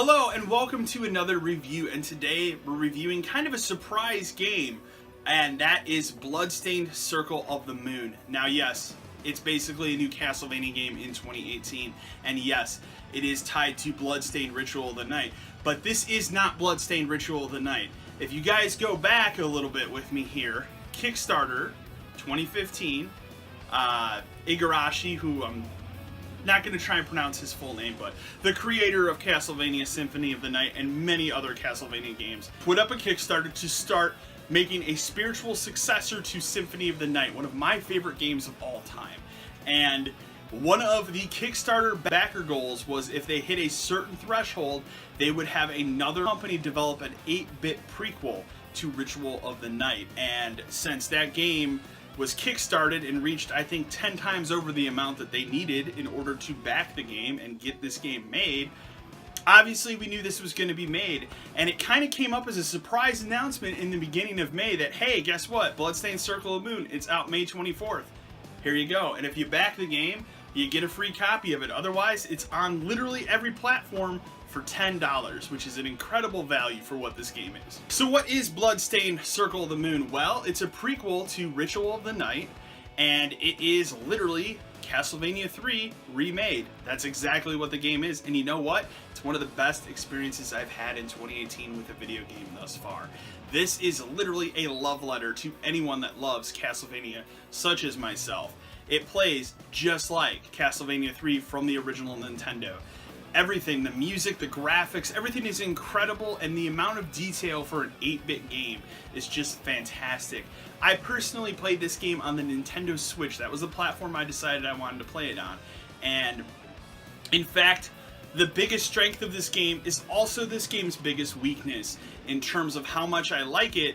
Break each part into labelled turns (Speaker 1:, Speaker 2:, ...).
Speaker 1: Hello and welcome to another review, and today we're reviewing kind of a surprise game, and that is Bloodstained Circle of the Moon. Now yes, it's basically a new Castlevania game in 2018, and yes, it is tied to Bloodstained Ritual of the Night, but this is not Bloodstained Ritual of the Night. If you guys go back a little bit with me here, Kickstarter 2015, Igarashi, who I'm not going to try and pronounce his full name, but the creator of Castlevania Symphony of the Night and many other Castlevania games, put up a Kickstarter to start making a spiritual successor to Symphony of the Night, one of my favorite games of all time. And one of the Kickstarter backer goals was if they hit a certain threshold, they would have another company develop an 8-bit prequel to Ritual of the Night. And since that game was kickstarted and reached, I think, 10 times over the amount that they needed in order to back the game and get this game made, obviously we knew this was going to be made. And it kind of came up as a surprise announcement in the beginning of May that, hey, guess what? Bloodstained Circle of the Moon, it's out May 24th. Here you go. And if you back the game, you get a free copy of it. Otherwise, it's on literally every platform for $10, which is an incredible value for what this game is. So what is Bloodstained Circle of the Moon? Well, it's a prequel to Ritual of the Night, and it is literally Castlevania 3 remade. That's exactly what the game is, and you know what? It's one of the best experiences I've had in 2018 with a video game thus far. This is literally a love letter to anyone that loves Castlevania, such as myself. It plays just like Castlevania 3 from the original Nintendo. Everything, the music, the graphics, everything is incredible, and the amount of detail for an 8-bit game is just fantastic. I personally played this game on the Nintendo Switch. That was the platform I decided I wanted to play it on. And in fact, the biggest strength of this game is also this game's biggest weakness in terms of how much I like it.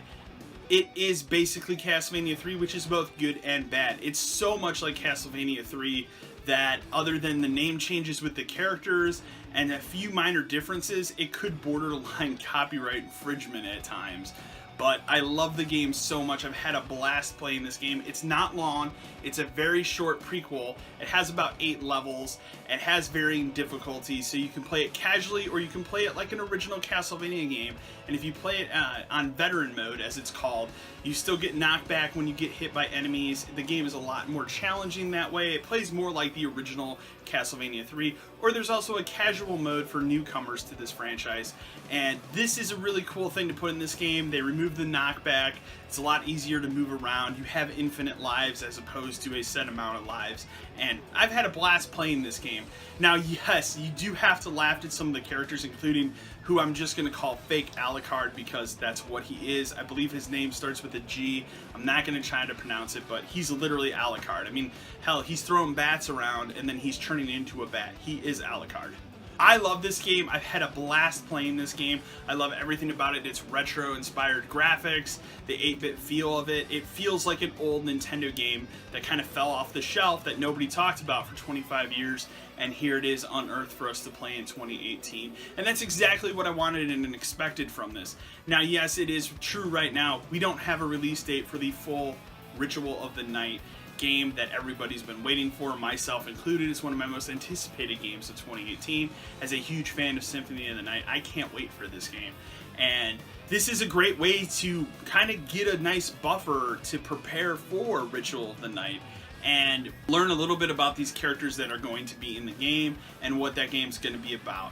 Speaker 1: It is basically Castlevania 3, which is both good and bad. It's so much like Castlevania 3 that other than the name changes with the characters and a few minor differences, it could borderline copyright infringement at times. But I love the game so much. I've had a blast playing this game. It's not long. It's a very short prequel. It has about 8 levels. It has varying difficulties, so you can play it casually or you can play it like an original Castlevania game. And if you play it on veteran mode, as it's called, you still get knocked back when you get hit by enemies. The game is a lot more challenging that way. It plays more like the original Castlevania 3, or there's also a casual mode for newcomers to this franchise. And this is a really cool thing to put in this game. They remove the knockback. It's a lot easier to move around. You have infinite lives as opposed to a set amount of lives. And I've had a blast playing this game. Now, yes, you do have to laugh at some of the characters, including who I'm just going to call Fake Alucard because that's what he is. I believe his name starts with a G. I'm not going to try to pronounce it, but he's literally Alucard. I mean, hell, he's throwing bats around and then he's turning into a bat. He is Alucard. I love this game. I've had a blast playing this game. I love everything about it. It's retro-inspired graphics, the 8-bit feel of it. It feels like an old Nintendo game that kind of fell off the shelf that nobody talked about for 25 years, and here it is unearthed for us to play in 2018. And that's exactly what I wanted and expected from this. Now, yes, it is true right now. We don't have a release date for the full Ritual of the Night game that everybody's been waiting for, myself included. It's one of my most anticipated games of 2018. As a huge fan of Symphony of the Night, I can't wait for this game. And this is a great way to kind of get a nice buffer to prepare for Ritual of the Night and learn a little bit about these characters that are going to be in the game and what that game's going to be about.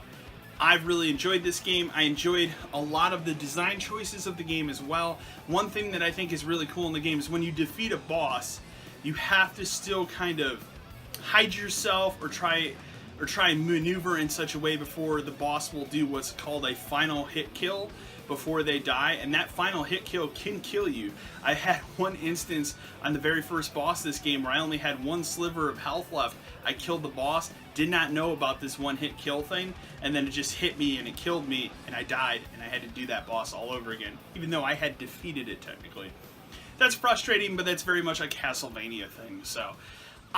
Speaker 1: I've really enjoyed this game. I enjoyed a lot of the design choices of the game as well. One thing that I think is really cool in the game is when you defeat a boss, you have to still kind of hide yourself or try and maneuver in such a way before the boss will do what's called a final hit kill before they die, and that final hit kill can kill you. I had one instance on the very first boss of this game where I only had one sliver of health left. I killed the boss, did not know about this one hit kill thing, and then it just hit me and it killed me and I died, and I had to do that boss all over again, even though I had defeated it technically. That's frustrating, but that's very much a Castlevania thing. So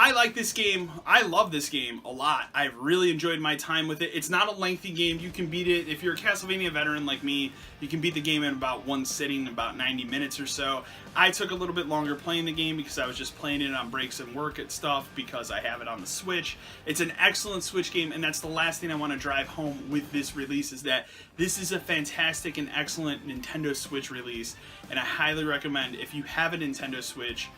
Speaker 1: I like this game. I love this game a lot. I've really enjoyed my time with it. It's not a lengthy game. You can beat it. If you're a Castlevania veteran like me, you can beat the game in about one sitting, about 90 minutes or so. I took a little bit longer playing the game because I was just playing it on breaks and work and stuff because I have it on the Switch. It's an excellent Switch game, and that's the last thing I want to drive home with this release, is that this is a fantastic and excellent Nintendo Switch release, and I highly recommend, if you have a Nintendo Switch,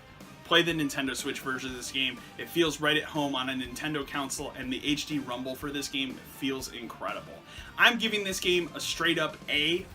Speaker 1: play the Nintendo Switch version of this game. It feels right at home on a Nintendo console, and the HD rumble for this game feels incredible. I'm giving this game a straight up A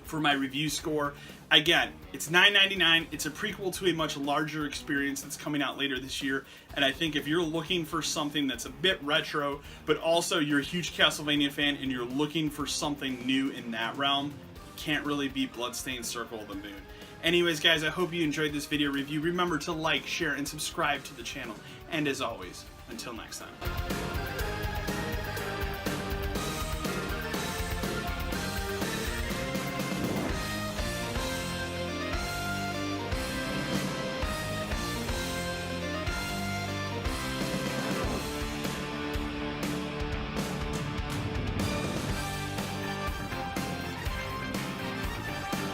Speaker 1: for my review score. Again, it's $9.99. It's a prequel to a much larger experience that's coming out later this year, and I think if you're looking for something that's a bit retro, but also you're a huge Castlevania fan and you're looking for something new in that realm, you can't really beat Bloodstained Circle of the Moon. Anyways, guys, I hope you enjoyed this video review. Remember to like, share, and subscribe to the channel. And as always, until next time.